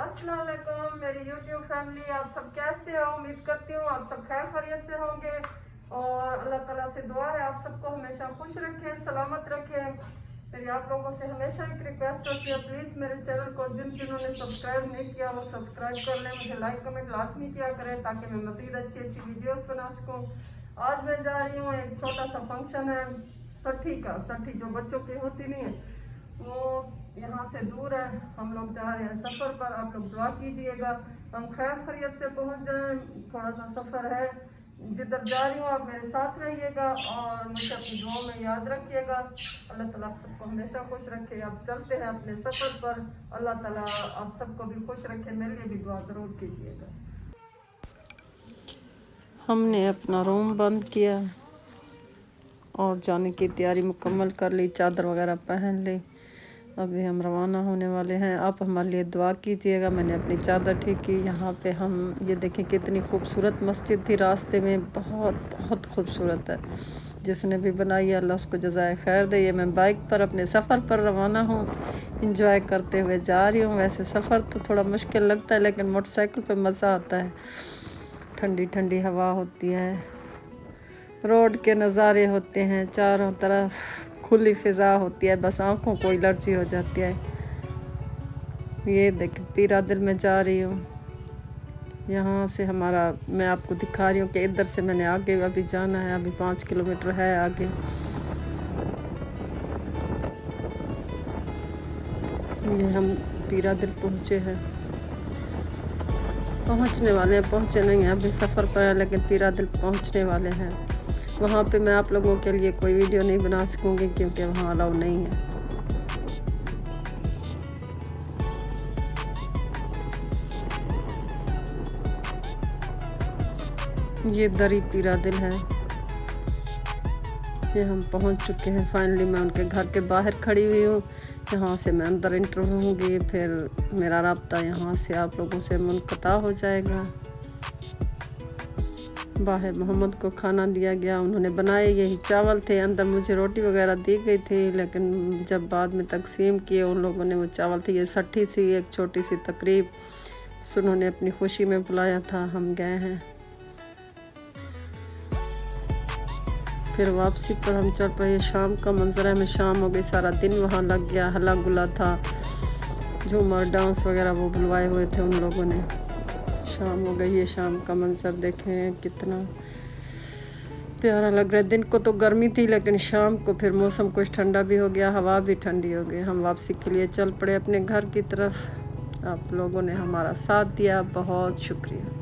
अस्सलाम वालेकुम मेरी YouTube फैमिली, आप सब कैसे हो? उम्मीद करती हूँ आप सब खैर खैरियत से होंगे और अल्लाह ताला से दुआ है आप सबको हमेशा खुश रखे, सलामत रखे। मेरी आप लोगों से हमेशा एक रिक्वेस्ट होती है, प्लीज़ मेरे चैनल को जिन्होंने सब्सक्राइब नहीं किया वो सब्सक्राइब कर लें, मुझे लाइक कमेंट लाजमी किया करें ताकि मैं मज़ीद अच्छी अच्छी वीडियोस बना सकूँ। आज मैं जा रही हूँ, एक छोटा सा फंक्शन है सठी जो बच्चों की होती नहीं है, वो यहाँ से दूर है। हम लोग जा रहे हैं सफ़र पर, आप लोग दुआ कीजिएगा हम खैर खैरियत से पहुँच जाएं। थोड़ा सा सफ़र है, जिधर जा रही हूँ आप मेरे साथ रहिएगा और मुझे अपनी दुआओं में याद रखिएगा। अल्लाह ताला आप सबको हमेशा खुश रखे। आप चलते हैं अपने सफ़र पर, अल्लाह ताला आप सबको भी खुश रखे। मेरे लिए भी दुआ ज़रूर कीजिएगा। हमने अपना रूम बंद किया और जाने की तैयारी मुकम्मल कर ली, चादर वगैरह पहन ली। अभी हम रवाना होने वाले हैं। आप हमारे लिए दुआ कीजिएगा। मैंने अपनी चादर ठीक की। यहाँ पे हम ये देखें कितनी खूबसूरत मस्जिद थी रास्ते में, बहुत बहुत खूबसूरत है। जिसने भी बनाई है अल्लाह उसको जज़ाए खैर दे। ये मैं बाइक पर अपने सफ़र पर रवाना हूँ, इंजॉय करते हुए जा रही हूँ। वैसे सफ़र तो थोड़ा मुश्किल लगता है लेकिन मोटरसाइकिल पर मज़ा आता है। ठंडी ठंडी हवा होती है, रोड के नज़ारे होते हैं, चारों तरफ खुली फ़िज़ा होती है, बस आँखों को एलर्जी हो जाती है। ये देख पीरा दिल में जा रही हूँ। यहाँ से हमारा, मैं आपको दिखा रही हूँ कि इधर से मैंने आगे अभी जाना है, अभी 5 किलोमीटर है आगे। ये हम पीरा दिल पहुँचे हैं, पहुँचने वाले हैं, पहुँचे नहीं हैं अभी, सफ़र पर है लेकिन पीरा दिल पहुँचने वाले हैं। वहाँ पे मैं आप लोगों के लिए कोई वीडियो नहीं बना सकूँगी क्योंकि वहाँ अलाउ नहीं है। ये दरी पीरा दिल है। ये हम पहुँच चुके हैं फाइनली। मैं उनके घर के बाहर खड़ी हुई हूँ। यहाँ से मैं अंदर इंटर होंगी, फिर मेरा राब्ता यहाँ से आप लोगों से मुनक़ता हो जाएगा। बाहर मोहम्मद को खाना दिया गया, उन्होंने बनाए, यही चावल थे। अंदर मुझे रोटी वगैरह दी गई थी लेकिन जब बाद में तकसीम किए उन लोगों ने वो चावल थे। ये सठी सी एक छोटी सी तकरीब, उन्होंने अपनी खुशी में बुलाया था, हम गए हैं। फिर वापसी पर हम चल पड़े। शाम का मंजर है, हमें शाम हो गई, सारा दिन वहाँ लग गया। हला गुला था, झूमर डांस वगैरह वो बुलवाए हुए थे उन लोगों ने। शाम हो गई है, शाम का मंजर देखें कितना प्यारा लग रहा है। दिन को तो गर्मी थी लेकिन शाम को फिर मौसम कुछ ठंडा भी हो गया, हवा भी ठंडी हो गई। हम वापसी के लिए चल पड़े अपने घर की तरफ। आप लोगों ने हमारा साथ दिया, बहुत शुक्रिया।